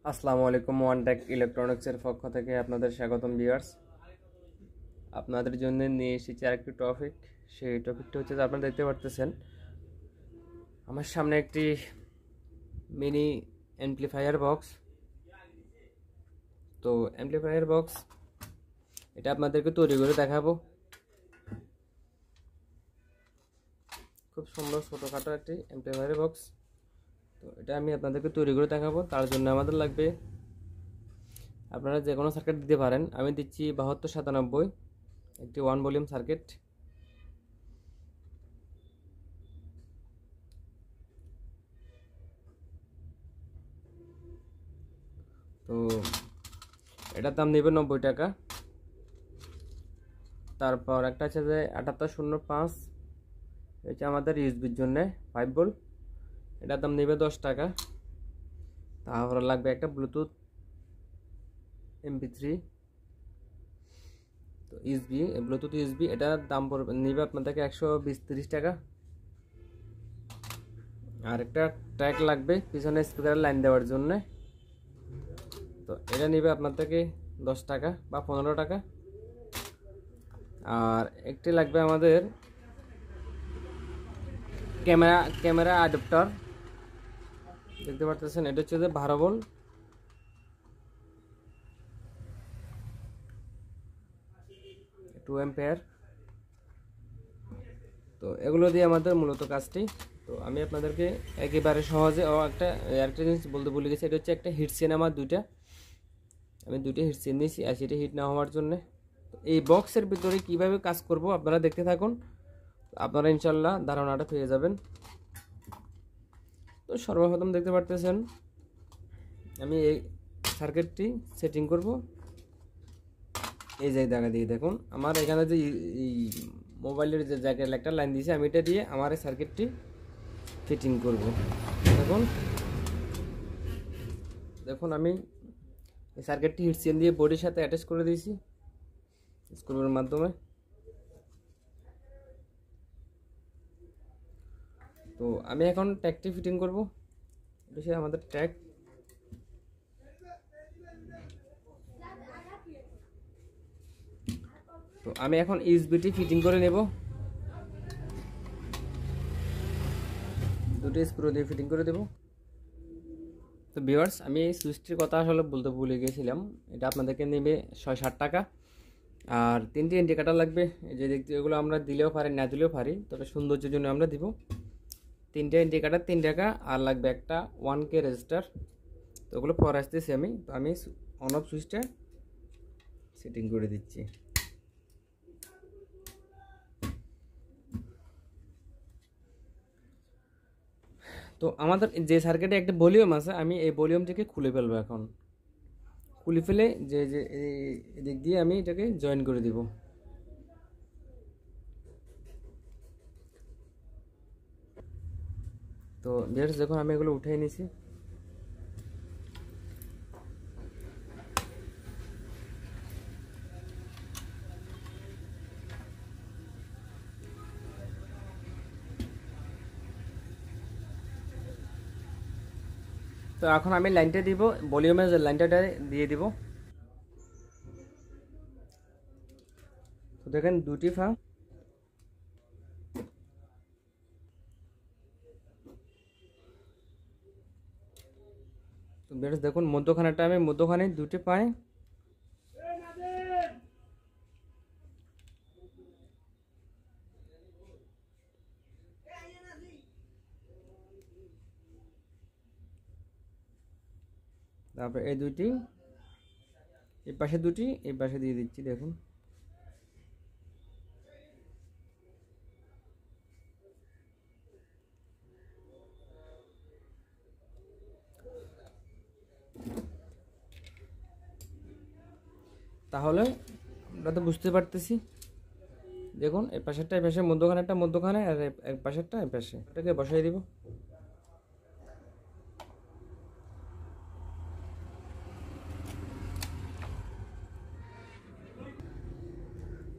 আসসালামু আলাইকুম। ওয়ানটেক ইলেকট্রনিক্সের পক্ষ থেকে আপনাদের স্বাগতম ভিউয়ার্স। আপনাদের জন্য নিয়ে এসেছি আরেকটি টপিক। সেই টপিকটা হচ্ছে যে আপনারা দেখতে পারতেছেন আমার সামনে একটি মিনি অ্যাম্প্লিফায়ার বক্স। তো অ্যাম্প্লিফায়ার বক্স এটা আপনাদেরকে তৈরি করে দেখাবো। খুব সুন্দর ছোটোখাটো একটি অ্যাম্প্লিফায়ার বক্স। তো এটা আমি আপনাদেরকে তৈরি করে দেখাবো। তার জন্য আমাদের লাগবে, আপনারা যে কোনো সার্কিট দিতে পারেন। আমি দিচ্ছি 7297, একটি 1 ভলিউম সার্কিট। তো এটার দাম নেবে 90 টাকা। তারপর একটা আছে যে 7805, এটা আমাদের ইউএসবির জন্য 5 ভোল্ট, এটার দাম নেবে 10 টাকা। তারপর লাগবে একটা ব্লুটুথ MP3, তো ইউএসবি, ব্লুটুথ ইউএসবি, এটার দাম পড়বে নেবে আপনাদেরকে 120-30 টাকা। আর একটা ট্র্যাক লাগবে পিছনে স্পিকারের লাইন দেওয়ার জন্য, তো এটা নেবে আপনার থেকে 10 টাকা বা 15 টাকা। আর একটি লাগবে আমাদের ক্যামেরা অ্যাডাপ্টার, দেখতে পাচ্ছেন। এটা হচ্ছে যে 12 ভোল্ট, টু এম্পিয়ার। তো এগুলো দিয়ে আমাদের মূলত কাজটি। তো আমি আপনাদেরকে একেবারে সহজে একটা জিনিস বলতে ভুলে গেছি, এটা হচ্ছে একটা হিটসেন। আমার আমি দুইটা হিটসেন নিয়েছি 80টা হিট না হওয়ার জন্য। তো এই বক্সের ভিতরে কিভাবে কাজ করব আপনারা দেখতে থাকুন, আপনারা ইনশাল্লাহ ধারণাটা পেয়ে যাবেন। তো সর্বপ্রথম দেখতে পারতেছেন আমি এই সার্কিটটি সেটিং করব। এই যে জায়গা দিয়ে দেখুন, আমার এখানে যে মোবাইলের যে জায়গায় একটা লাইন দিয়েছে, আমি এটা দিয়ে আমার এই সার্কিটটি ফিটিং করব। দেখুন আমি এই সার্কিটটি হিটসেন দিয়ে বোর্ডের সাথে অ্যাটাচ করে দিয়েছি স্ক্রুর মাধ্যমে। তো আমি এখন ট্যাগটি ফিটিং করব। এটা হচ্ছে আমাদের ট্যাগ। তো আমি এখন ইউএসবিটি ফিটিং করে নেব, দুটো স্ক্রু দিয়ে ফিটিং করে দেব। তো ভিউয়ার্স, আমি এই সুইচটির কথা আসলে বলতে ভুলে গিয়েছিলাম। এটা আপনাদেরকে নেবে 6-7 টাকা। আর 3টে ইন্ডিকেটর লাগবে, এই যে দেখতে, এগুলো আমরা দিলেও পারি না দিলেও পারি, তবে সৌন্দর্যের জন্য আমরা দিব। 3টে ইন্ডিকেটর 3 টাকা। আর লাগবে একটা 1K রেজিস্টার। তো ওগুলো পরে আসতেছি আমি। তো আমি অন অফ সুইচটা সেটিং করে দিচ্ছি। তো আমাদের যে সার্কিটে একটা ভলিউম আছে, আমি এই ভলিউমটাকে খুলে ফেলবো। এখন খুলে ফেলে যে যে এদিক দিয়ে আমি এটাকে জয়েন করে দিব। তো ভিউয়ার্স দেখুন, আমি এগুলো উঠিয়ে নিয়েছি। তো এখন আমি লাইনটা দিব, ভলিউমের যে লাইনটা দিয়ে দিব। তো দেখেন দুটি ফাঁক। তো বেশ দেখুন, মধ্যখানেটা আমি মধ্যখানে দুটি পাই। তারপর এই দুটি, এই পাশে দুটি, এই পাশে দিয়ে দিচ্ছি। দেখুন তাহলে আমরা তো বুঝতে পারতেছি। দেখুন এই পাশেরটা এই পাশে, মধ্যখানেরটা মধ্যখানে, আর এক পাশেরটা এই পাশে। এটাকে বসাই দিব।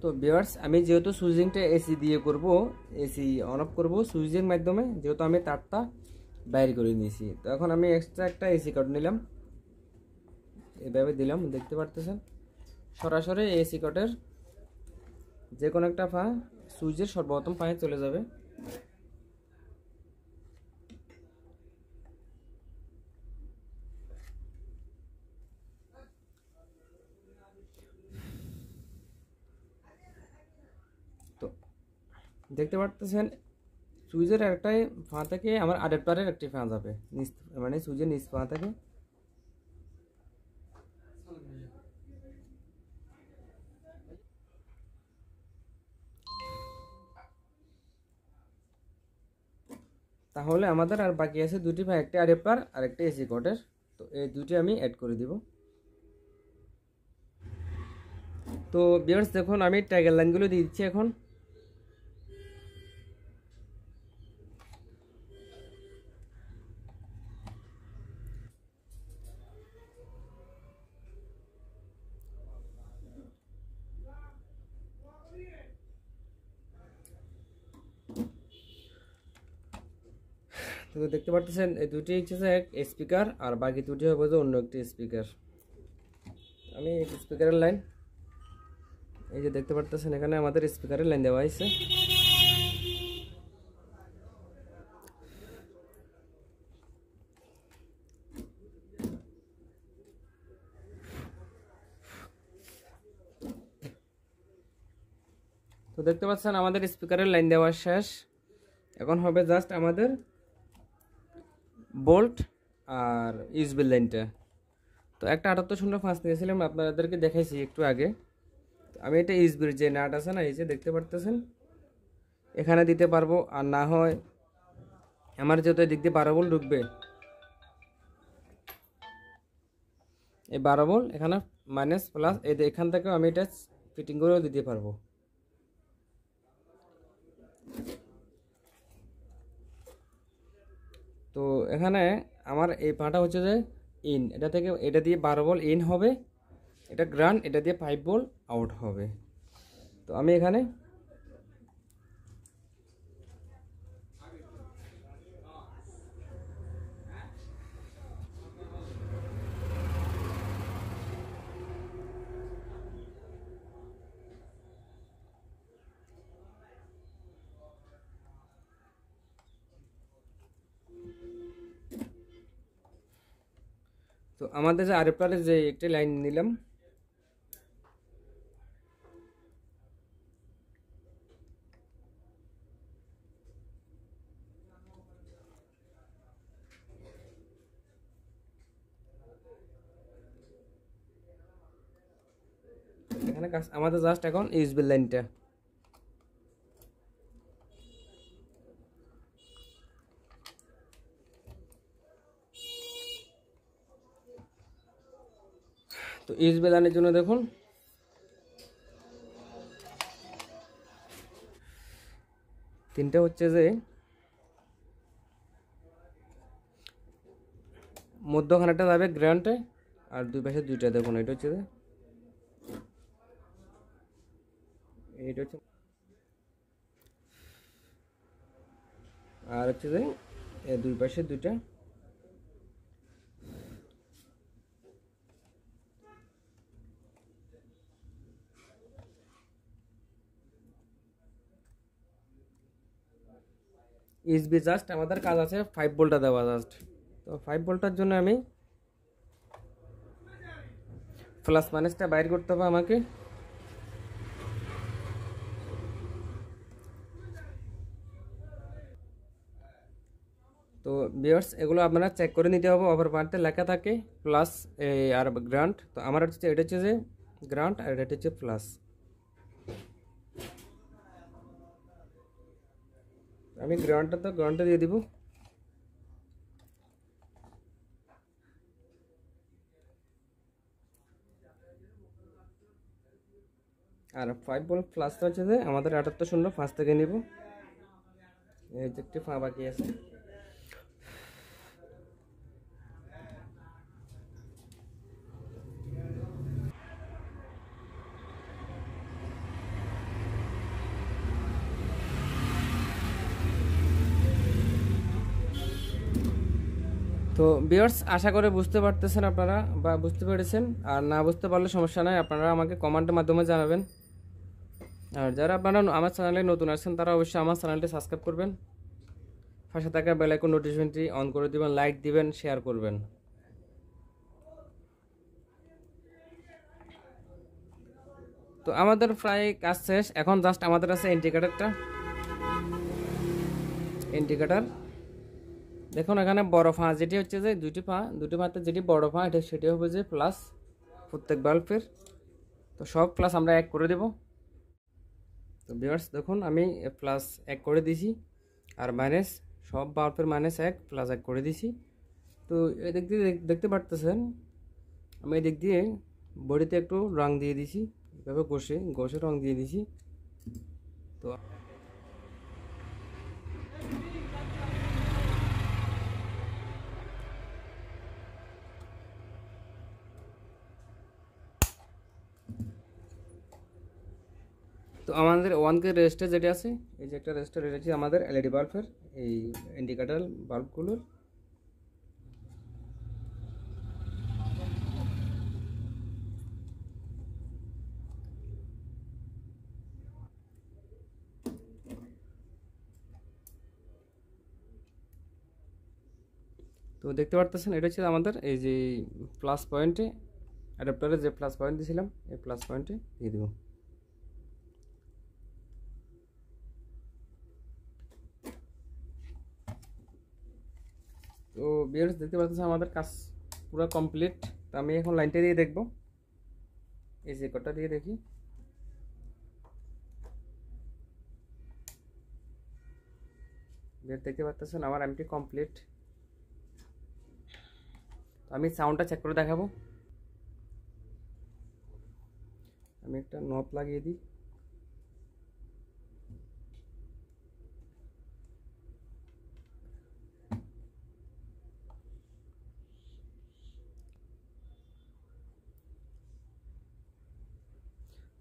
তো ভিউয়ার্স, আমি যেহেতু সুইচিংটা এসি দিয়ে করব, এসি অন অফ করব সুইচের মাধ্যমে, যেহেতু আমি তারটা বাইরে করে নিয়েছি। তো এখন আমি এক্সট্রা একটা এসি কার্ড নিলাম। এভাবে দিলাম, দেখতে পারতেছেন সরাসরি এসি কটের যে কোনো একটা পা সুইচের সর্বপ্রথম পায়ে চলে যাবে। তো দেখতে পারতেছেন সুইচের একটাই পা থেকে আমার আডাপ্টারের একটি পা যাবে মানে সুইচের নিচ পা থেকে। তাহলে আমাদের আর বাকি আছে দুটি পা, একটা আডাপ্টার আর একটা এসি কটের। তো এই দুটি আমি অ্যাড করে দিব। তো ভিউয়ার্স দেখুন আমি ট্যাগের লাইনগুলো দিয়ে দিচ্ছি এখন। তো দেখতে পাচ্ছেন এই দুটি হচ্ছে এক স্পিকার আর বাকি দুটি হবে যে অন্য একটি স্পিকার। আমি স্পিকারের লাইন এই যে দেখতে পাচ্ছেন এখানে আমাদের স্পিকারের লাইন দেওয়া হয়েছে। তো দেখতে পাচ্ছেন আমাদের স্পিকারের লাইন দেওয়া শেষ। এখন হবে জাস্ট আমাদের বোল্ট আর ইউএসবি লাইনটা। তো একটা 7805 নিয়েছিলাম, আপনাদেরকে দেখাইছি একটু আগে। আমি এটা ইউএসবির যে নাট আছে না, এই যে দেখতে পারতেছেন এখানে দিতে পারবো। আর না হয় আমার যেহেতু দিক দিয়ে 12 ভোল্ট ঢুকবে, এই 12 ভোল্ট এখানে মাইনাস প্লাস এই এখান থেকেও আমি এটা ফিটিং করেও দিতে পারবো। তো এখানে আমার এই পাটা হচ্ছে যে ইন, এটা থেকে এটা দিয়ে 12 ভোল্ট ইন হবে, এটা গ্রাউন্ড, এটা দিয়ে 5 ভোল্ট আউট হবে। তো আমি এখানে তো আমাদের যে আরএফআরের যে একটি লাইন নিলাম, এখানে আমাদের জাস্ট এখন ইউএসবি লাইনটা। তো ইউএসবি লাইনের জন্য দেখুন তিনটা হচ্ছে যে মধ্যখানেটা যাবে গ্রাউন্ডে আর দুই পাশে দুইটা দেখুন, এটা হচ্ছে যে এইটা হচ্ছে আর হচ্ছে যে দুই পাশে দুইটা। ইউএসবি জাস্ট আমাদের কাজ আছে 5 ভোল্টটা দেওয়া জাস্ট। তো 5 ভোল্টের জন্য আমি প্লাস মাইনাসটা বাইর করতে হবে আমাকে। তো ভিউয়ার্স এগুলো আপনারা চেক করে নিতে হবে, ওভার পার্টে লেখা থাকে প্লাস আর গ্রাউন্ড। তো আমার হচ্ছে এটা হচ্ছে যে গ্রাউন্ড আর এটা হচ্ছে প্লাস। আমি গ্রাউন্ডটা দিয়ে দিব। আর 5 ভোল্ট প্লাসটা হচ্ছে যে আমাদের 7805 থেকে নিব। এই যে একটি ফা বাকি আছে। তো তো ভিউয়ার্স, আশা করে বুঝতে পারতেছেন আপনারা বা বুঝতে পেরেছেন। আর না বুঝতে পারলে সমস্যা নাই, আপনারা আমাকে কমেন্টের মাধ্যমে জানাবেন। আর যারা আপনারা আমার চ্যানেলে নতুন আসছেন তারা অবশ্যই আমার চ্যানেলটি সাবস্ক্রাইব করবেন, পাশে থাকা বেল আইকন নোটিফিকেশনটি অন করে দিবেন, লাইক দিবেন, শেয়ার করবেন। তো আমাদের প্রায় কাজ শেষ, এখন জাস্ট আমাদের আছে ইন্ডিকেটর। দেখুন এখানে বড় ফা যেটি হচ্ছে যে দুটি পাতে যেটি বড় ফা এটা সেটি হবে যে প্লাস প্রত্যেক বাল্বের। তো সব প্লাস আমরা এক করে দেব। তো ভিউয়ার্স দেখুন আমি প্লাস এক করে দিয়েছি, আর মাইনাস সব বাল্বের মাইনাস এক প্লাস এক করে দিয়েছি। তো এদিক দিয়ে দেখতে পারতেছেন আমি এদিক দিয়ে বডিতে একটু রং দিয়ে দিয়েছি, এভাবে ঘষে রং দিয়ে দিয়েছি। তো তো আমাদের 1K রেজিস্টার যেটা আছে, এই যে একটা রেজিস্টার রেখেছি আমাদের এলইডি বাল্বের, এই ইন্ডিকেটর বাল্বগুলোর। তো দেখতে পারতেছেন এটা হচ্ছে আমাদের এই যে প্লাস পয়েন্টে, অ্যাডাপ্টারে যে প্লাস পয়েন্ট দিয়েছিলাম এই প্লাস পয়েন্টে দিয়ে দেবো। তো ভিউয়ার্স দেখতে পাচ্ছেন আমাদের কাজ পুরো কমপ্লিট। তো আমি এখন লাইনটা দিয়ে দেখব, এই যে কটা দিয়ে দেখি। দেখতে পাচ্ছেন আমার এমটি কমপ্লিট। আমি সাউন্ডটা চেক করে দেখাবো। আমি একটা নব লাগিয়ে দিই।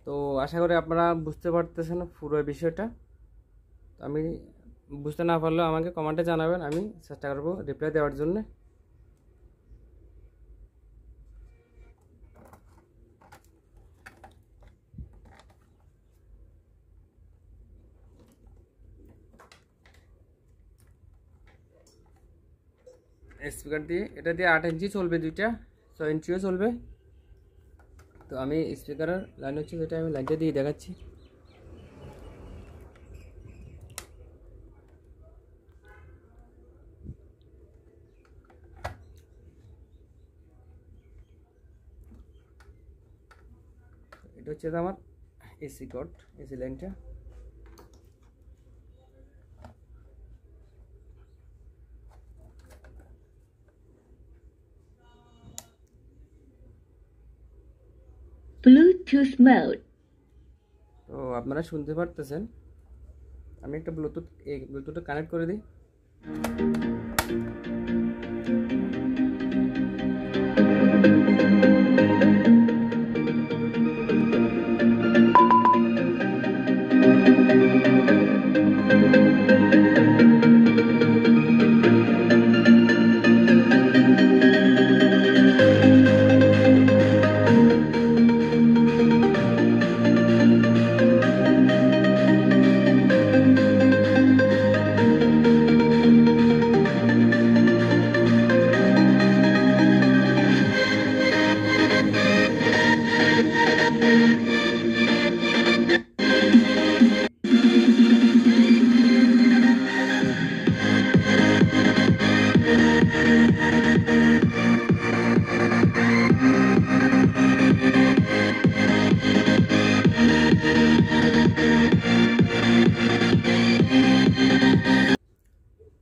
তো আশা করি আপনারা বুঝতে পারতেছেন পুরো বিষয়টা। তো আমি বুঝতে না পারলেও আমাকে কমেন্টে জানাবেন, আমি চেষ্টা করবো রিপ্লাই দেওয়ার জন্য। স্পিকার দিয়ে এটা দিয়ে 8 ইঞ্চি চলবে, দুইটা 6 ইঞ্চিও চলবে। তো আমি স্পিকারের লাইন হচ্ছে যেটা আমি লাইনটা দিয়ে দেখাচ্ছি। এটা হচ্ছে আমার এসি কোড, এসি লাইনটা। Bluetooth mode. তো আপনারা শুনতে পারতেছেন, আমি একটা ব্লুটুথে কানেক্ট করে দিই।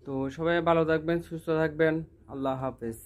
তো সবাই ভালো থাকবেন, সুস্থ থাকবেন, আল্লাহ হাফেজ।